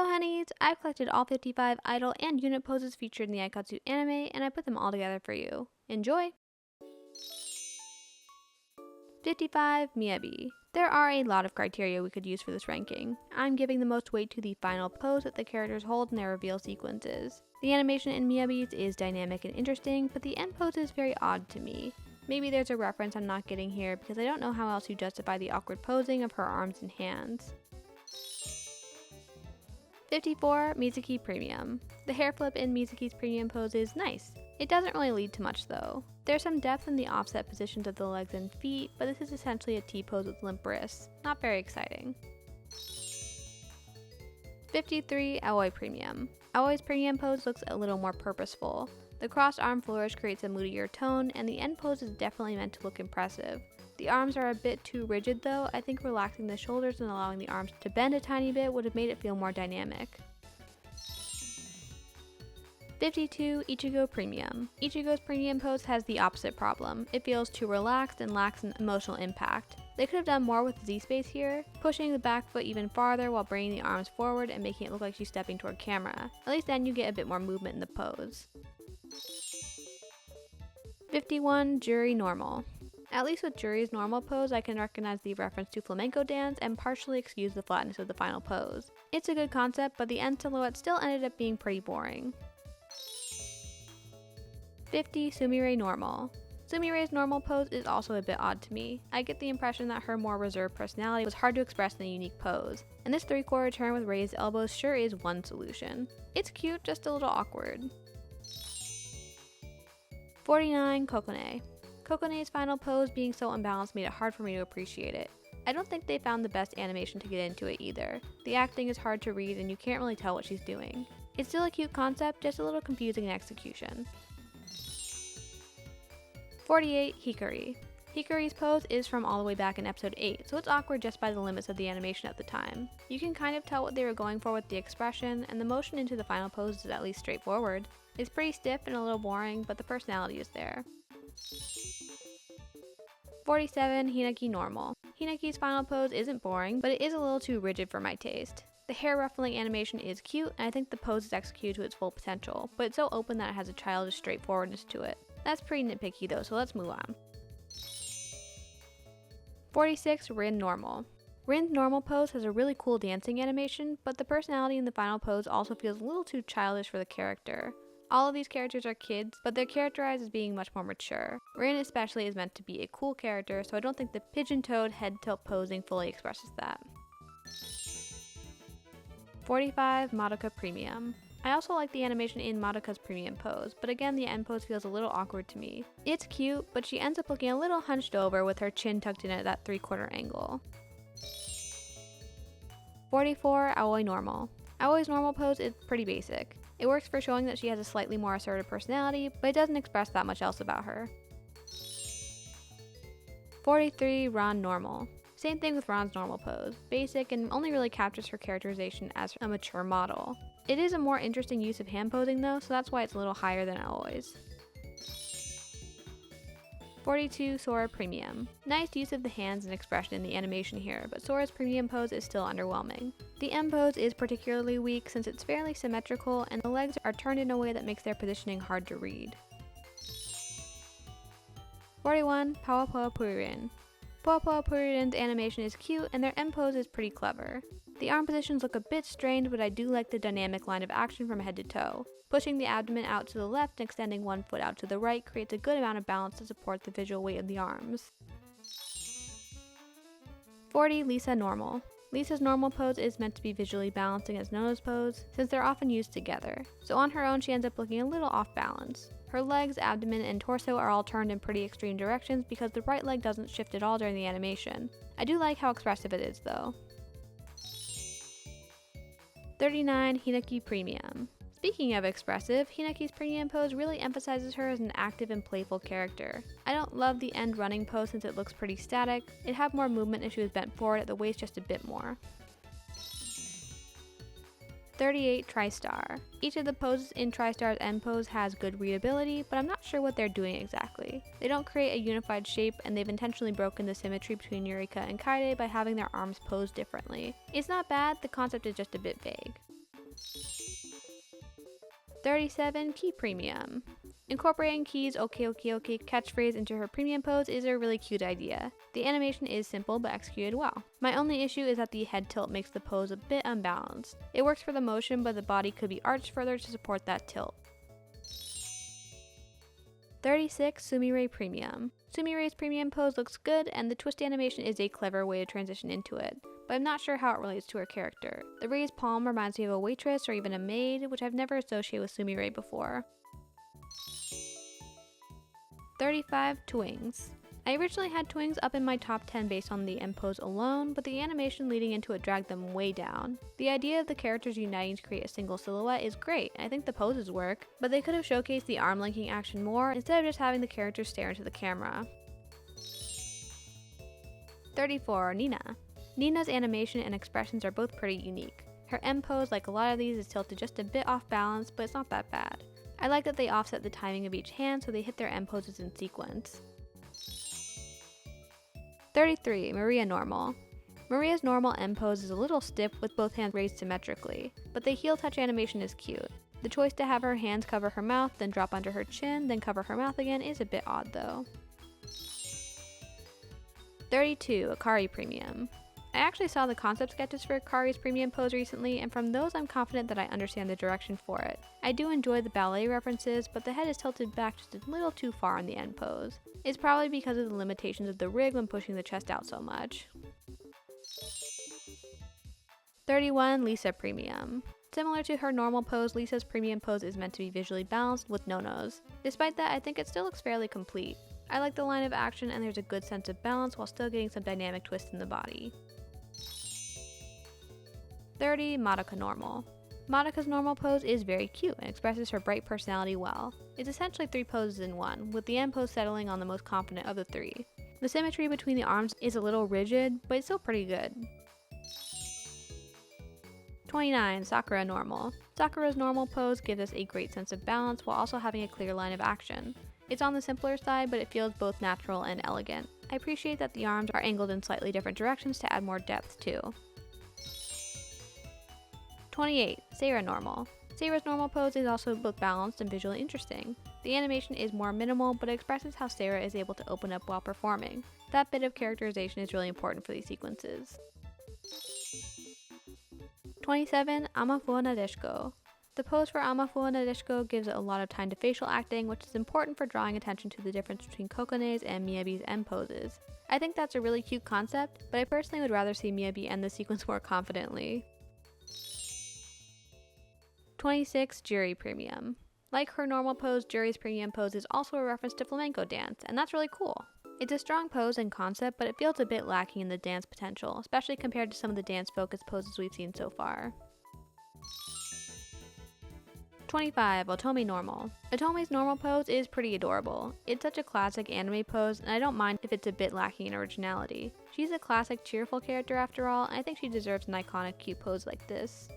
Hello honeys! I've collected all 55 idol and unit poses featured in the Aikatsu anime, and I put them all together for you. Enjoy! 55 Miyabi. There are a lot of criteria we could use for this ranking. I'm giving the most weight to the final pose that the characters hold in their reveal sequences. The animation in Miyabi's is dynamic and interesting, but the end pose is very odd to me. Maybe there's a reference I'm not getting here because I don't know how else you justify the awkward posing of her arms and hands. 54 Mizuki Premium. The hair flip in Mizuki's premium pose is nice. It doesn't really lead to much though. There's some depth in the offset positions of the legs and feet, but this is essentially a T-pose with limp wrists. Not very exciting. 53 Aoi Premium. Aoi's premium pose looks a little more purposeful. The crossed arm flourish creates a moodier tone, and the end pose is definitely meant to look impressive. The arms are a bit too rigid though. I think relaxing the shoulders and allowing the arms to bend a tiny bit would have made it feel more dynamic. 52 Ichigo Premium. Ichigo's premium pose has the opposite problem. It feels too relaxed and lacks an emotional impact. They could have done more with Z-space here, pushing the back foot even farther while bringing the arms forward and making it look like she's stepping toward camera. At least then you get a bit more movement in the pose. 51 Juri Normal. At least with Juri's normal pose, I can recognize the reference to flamenco dance and partially excuse the flatness of the final pose. It's a good concept, but the end silhouette still ended up being pretty boring. 50 Sumire Normal. Sumire's normal pose is also a bit odd to me. I get the impression that her more reserved personality was hard to express in a unique pose, and this 3/4 turn with raised elbows sure is one solution. It's cute, just a little awkward. 49 Kokone. Kokone's final pose being so unbalanced made it hard for me to appreciate it. I don't think they found the best animation to get into it either. The acting is hard to read and you can't really tell what she's doing. It's still a cute concept, just a little confusing in execution. 48 Hikari. Hikari's pose is from all the way back in episode 8, so it's awkward just by the limits of the animation at the time. You can kind of tell what they were going for with the expression, and the motion into the final pose is at least straightforward. It's pretty stiff and a little boring, but the personality is there. 47 Hinaki Normal. Hinaki's final pose isn't boring, but it is a little too rigid for my taste. The hair ruffling animation is cute, and I think the pose is executed to its full potential, but it's so open that it has a childish straightforwardness to it. That's pretty nitpicky though, so let's move on. 46 Rin Normal. Rin's normal pose has a really cool dancing animation, but the personality in the final pose also feels a little too childish for the character. All of these characters are kids, but they're characterized as being much more mature. Rin especially is meant to be a cool character, so I don't think the pigeon-toed head tilt posing fully expresses that. 45 Madoka Premium. I also like the animation in Madoka's premium pose, but again the end pose feels a little awkward to me. It's cute, but she ends up looking a little hunched over with her chin tucked in at that 3/4 angle. 44 Aoi Normal. Aoi's normal pose is pretty basic. It works for showing that she has a slightly more assertive personality, but it doesn't express that much else about her. 43 Ran Normal. Same thing with Ran's normal pose. Basic and only really captures her characterization as a mature model. It is a more interesting use of hand posing though, so that's why it's a little higher than Aoi's. 42 Sora Premium. Nice use of the hands and expression in the animation here, but Sora's premium pose is still underwhelming. The M pose is particularly weak since it's fairly symmetrical and the legs are turned in a way that makes their positioning hard to read. 41 Pawapawa Puririn. Pawapawa Puririn's animation is cute and their M pose is pretty clever. The arm positions look a bit strained, but I do like the dynamic line of action from head to toe. Pushing the abdomen out to the left and extending one foot out to the right creates a good amount of balance to support the visual weight of the arms. 40 Lisa Normal. Lisa's normal pose is meant to be visually balancing as Nono's pose, since they're often used together, so on her own she ends up looking a little off balance. Her legs, abdomen, and torso are all turned in pretty extreme directions because the right leg doesn't shift at all during the animation. I do like how expressive it is though. 39 Hinaki Premium. Speaking of expressive, Hinaki's premium pose really emphasizes her as an active and playful character. I don't love the end running pose since it looks pretty static. It'd have more movement if she was bent forward at the waist just a bit more. 38 TriStar. Each of the poses in TriStar's end pose has good readability, but I'm not sure what they're doing exactly. They don't create a unified shape, and they've intentionally broken the symmetry between Eureka and Kaede by having their arms posed differently. It's not bad, the concept is just a bit vague. 37. Key Premium. Incorporating Key's "okay okay okay" catchphrase into her premium pose is a really cute idea. The animation is simple but executed well. My only issue is that the head tilt makes the pose a bit unbalanced. It works for the motion, but the body could be arched further to support that tilt. 36. Sumire Premium. Sumire's premium pose looks good, and the twist animation is a clever way to transition into it, but I'm not sure how it relates to her character. The raised palm reminds me of a waitress or even a maid, which I've never associated with Sumire before. 35. Twings. I originally had twings up in my top 10 based on the end pose alone, but the animation leading into it dragged them way down. The idea of the characters uniting to create a single silhouette is great, and I think the poses work, but they could have showcased the arm linking action more instead of just having the characters stare into the camera. 34. Nina. Nina's animation and expressions are both pretty unique. Her end pose, like a lot of these, is tilted just a bit off balance, but it's not that bad. I like that they offset the timing of each hand so they hit their end poses in sequence. 33. Maria Normal. Maria's normal end pose is a little stiff with both hands raised symmetrically, but the heel touch animation is cute. The choice to have her hands cover her mouth, then drop under her chin, then cover her mouth again is a bit odd though. 32. Akari Premium. I actually saw the concept sketches for Akari's premium pose recently, and from those I'm confident that I understand the direction for it. I do enjoy the ballet references, but the head is tilted back just a little too far in the end pose. It's probably because of the limitations of the rig when pushing the chest out so much. 31. Lisa Premium. Similar to her normal pose, Lisa's premium pose is meant to be visually balanced with no-nos. Despite that, I think it still looks fairly complete. I like the line of action, and there's a good sense of balance while still getting some dynamic twists in the body. 30. Madoka Normal. Madoka's normal pose is very cute and expresses her bright personality well. It's essentially 3 poses in one, with the end pose settling on the most confident of the 3. The symmetry between the arms is a little rigid, but it's still pretty good. 29. Sakura Normal. Sakura's normal pose gives us a great sense of balance while also having a clear line of action. It's on the simpler side, but it feels both natural and elegant. I appreciate that the arms are angled in slightly different directions to add more depth too. 28. Seira Normal. Seira's normal pose is also both balanced and visually interesting. The animation is more minimal, but it expresses how Seira is able to open up while performing. That bit of characterization is really important for these sequences. 27. Amafua Nadeshiko. The pose for Amafua Nadeshiko gives a lot of time to facial acting, which is important for drawing attention to the difference between Kokone's and Miyabi's end poses. I think that's a really cute concept, but I personally would rather see Miyabi end the sequence more confidently. 26. Juri Premium. Like her normal pose, Juri's premium pose is also a reference to flamenco dance, and that's really cool. It's a strong pose and concept, but it feels a bit lacking in the dance potential, especially compared to some of the dance-focused poses we've seen so far. 25. Otome Normal. Otome's normal pose is pretty adorable. It's such a classic anime pose, and I don't mind if it's a bit lacking in originality. She's a classic cheerful character after all, and I think she deserves an iconic cute pose like this.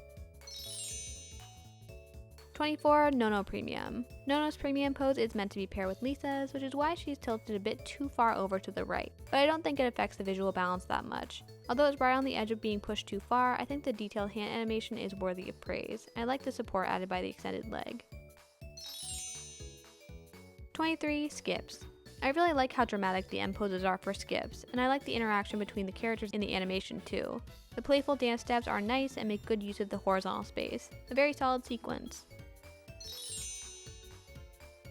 24. Nono Premium. Nono's premium pose is meant to be paired with Lisa's, which is why she's tilted a bit too far over to the right, but I don't think it affects the visual balance that much. Although it's right on the edge of being pushed too far, I think the detailed hand animation is worthy of praise, and I like the support added by the extended leg. 23. Skips. I really like how dramatic the end poses are for skips, and I like the interaction between the characters in the animation too. The playful dance steps are nice and make good use of the horizontal space. A very solid sequence.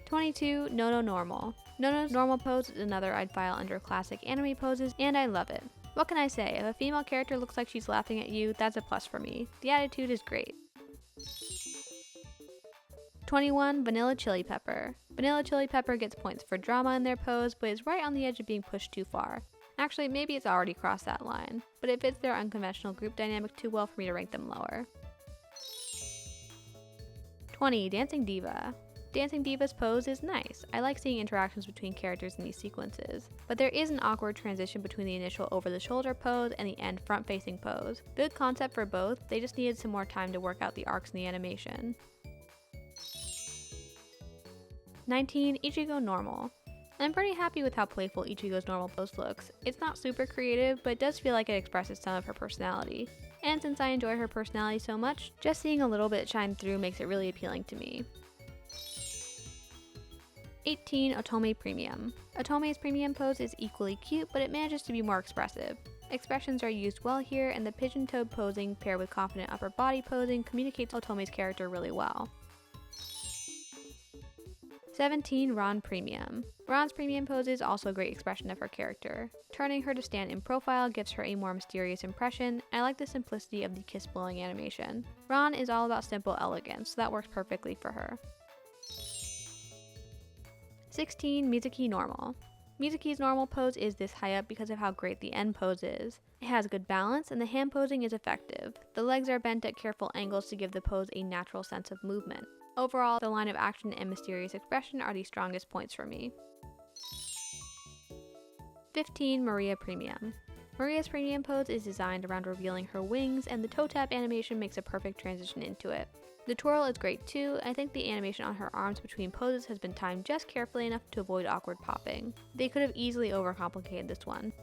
22. Nono Normal. Nono's normal pose is another I'd file under classic anime poses, and I love it. What can I say? If a female character looks like she's laughing at you, that's a plus for me. The attitude is great. 21. Vanilla Chili Pepper. Vanilla Chili Pepper gets points for drama in their pose, but is right on the edge of being pushed too far. Actually, maybe it's already crossed that line, but it fits their unconventional group dynamic too well for me to rank them lower. 20. Dancing Diva. Dancing Diva's pose is nice. I like seeing interactions between characters in these sequences, but there is an awkward transition between the initial over-the-shoulder pose and the end front-facing pose. Good concept for both, they just needed some more time to work out the arcs in the animation. 19. Ichigo Normal. I'm pretty happy with how playful Ichigo's normal pose looks. It's not super creative, but it does feel like it expresses some of her personality. and since I enjoy her personality so much, just seeing a little bit shine through makes it really appealing to me. 18. Otome Premium. Otome's premium pose is equally cute, but it manages to be more expressive. Expressions are used well here, and the pigeon-toed posing paired with confident upper body posing communicates Otome's character really well. 17. Ron Premium. Ron's premium pose is also a great expression of her character. Turning her to stand in profile gives her a more mysterious impression, and I like the simplicity of the kiss-blowing animation. Ron is all about simple elegance, so that works perfectly for her. 16. Mizuki Normal. Mizuki's normal pose is this high up because of how great the end pose is. It has good balance, and the hand posing is effective. The legs are bent at careful angles to give the pose a natural sense of movement. Overall, the line of action and mysterious expression are the strongest points for me. 15. Maria Premium. Maria's premium pose is designed around revealing her wings, and the toe tap animation makes a perfect transition into it. The twirl is great too. I think the animation on her arms between poses has been timed just carefully enough to avoid awkward popping. They could have easily overcomplicated this one.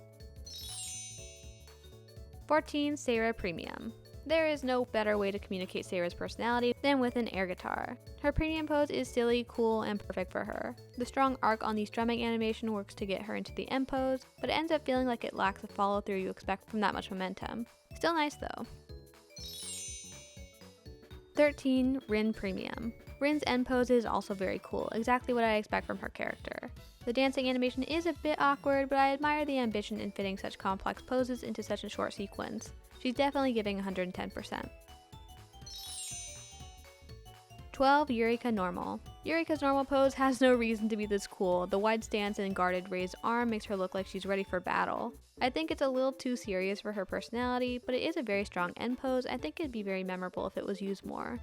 14. Seira Premium. There is no better way to communicate Seira's personality than with an air guitar. Her premium pose is silly, cool, and perfect for her. The strong arc on the strumming animation works to get her into the end pose, but it ends up feeling like it lacks the follow through you expect from that much momentum. Still nice though. 13. Rin Premium. Rin's end pose is also very cool, exactly what I expect from her character. The dancing animation is a bit awkward, but I admire the ambition in fitting such complex poses into such a short sequence. She's definitely giving 110%. 12. Eureka Normal. Eureka's normal pose has no reason to be this cool. The wide stance and guarded raised arm makes her look like she's ready for battle. I think it's a little too serious for her personality, but it is a very strong end pose. I think it'd be very memorable if it was used more.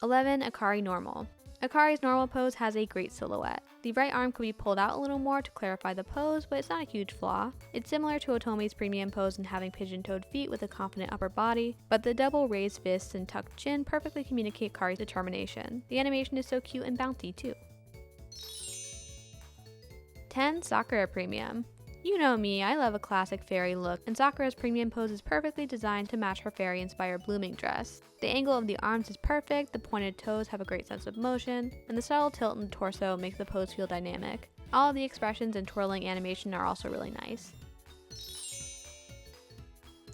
11. Akari Normal. Akari's normal pose has a great silhouette. The right arm could be pulled out a little more to clarify the pose, but it's not a huge flaw. It's similar to Otome's premium pose in having pigeon-toed feet with a confident upper body, but the double raised fists and tucked chin perfectly communicate Akari's determination. The animation is so cute and bouncy too. 10. Sakura Premium. You know me, I love a classic fairy look, and Sakura's premium pose is perfectly designed to match her fairy-inspired blooming dress. The angle of the arms is perfect, the pointed toes have a great sense of motion, and the subtle tilt in the torso makes the pose feel dynamic. All of the expressions and twirling animation are also really nice.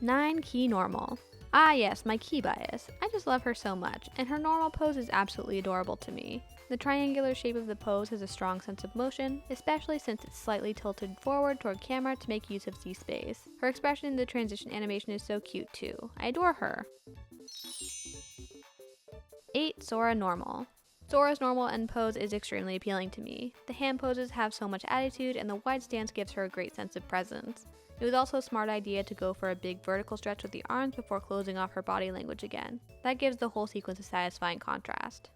9. Key Normal. Ah yes, my key bias. I just love her so much, and her normal pose is absolutely adorable to me. The triangular shape of the pose has a strong sense of motion, especially since it's slightly tilted forward toward camera to make use of C-space. Her expression in the transition animation is so cute too. I adore her. 8. Sora Normal. Sora's normal end pose is extremely appealing to me. The hand poses have so much attitude, and the wide stance gives her a great sense of presence. It was also a smart idea to go for a big vertical stretch with the arms before closing off her body language again. That gives the whole sequence a satisfying contrast.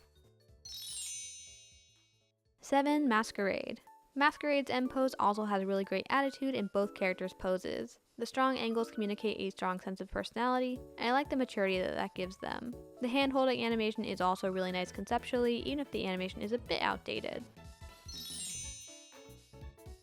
7. Masquerade. Masquerade's end pose also has a really great attitude in both characters' poses. The strong angles communicate a strong sense of personality, and I like the maturity that gives them. The hand-holding animation is also really nice conceptually, even if the animation is a bit outdated.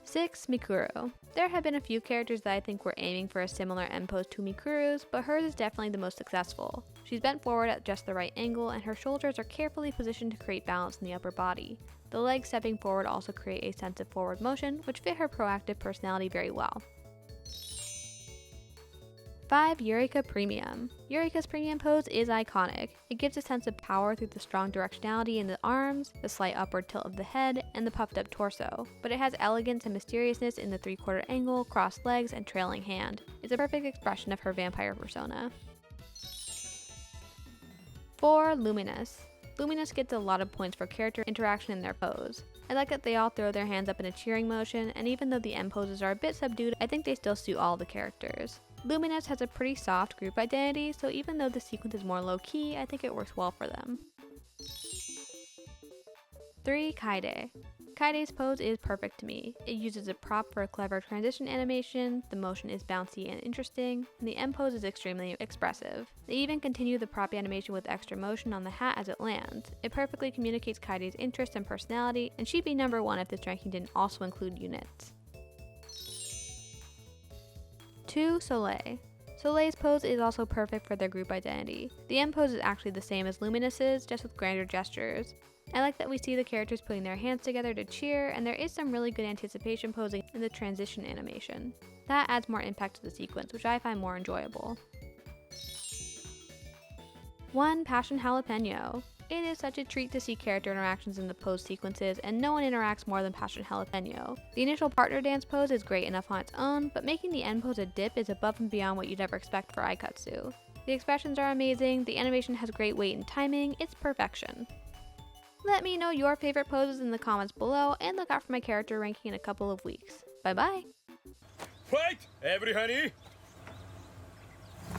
6. Mikuru. There have been a few characters that I think were aiming for a similar end pose to Mikuru's, but hers is definitely the most successful. She's bent forward at just the right angle, and her shoulders are carefully positioned to create balance in the upper body. The legs stepping forward also create a sense of forward motion, which fit her proactive personality very well. 5. Eureka Premium. Eureka's premium pose is iconic. It gives a sense of power through the strong directionality in the arms, the slight upward tilt of the head, and the puffed up torso, but it has elegance and mysteriousness in the three-quarter angle, crossed legs, and trailing hand. It's a perfect expression of her vampire persona. 4. Luminous. Luminous gets a lot of points for character interaction in their pose. I like that they all throw their hands up in a cheering motion, and even though the end poses are a bit subdued, I think they still suit all the characters. Luminous has a pretty soft group identity, so even though the sequence is more low-key, I think it works well for them. 3. Kaide. Kaide's pose is perfect to me. It uses a prop for a clever transition animation, the motion is bouncy and interesting, and the end pose is extremely expressive. They even continue the prop animation with extra motion on the hat as it lands. It perfectly communicates Kaide's interest and personality, and she'd be number 1 if this ranking didn't also include units. 2. Soleil. Soleil's pose is also perfect for their group identity. The M pose is actually the same as Luminous's, just with grander gestures. I like that we see the characters putting their hands together to cheer, and there is some really good anticipation posing in the transition animation. That adds more impact to the sequence, which I find more enjoyable. 1. Passion Jalapeno. It is such a treat to see character interactions in the pose sequences, and no one interacts more than Passion Jalapeno. The initial partner dance pose is great enough on its own, but making the end pose a dip is above and beyond what you'd ever expect for Aikatsu. The expressions are amazing, the animation has great weight and timing, it's perfection. Let me know your favorite poses in the comments below, and look out for my character ranking in a couple of weeks. Bye bye! Wait, every honey!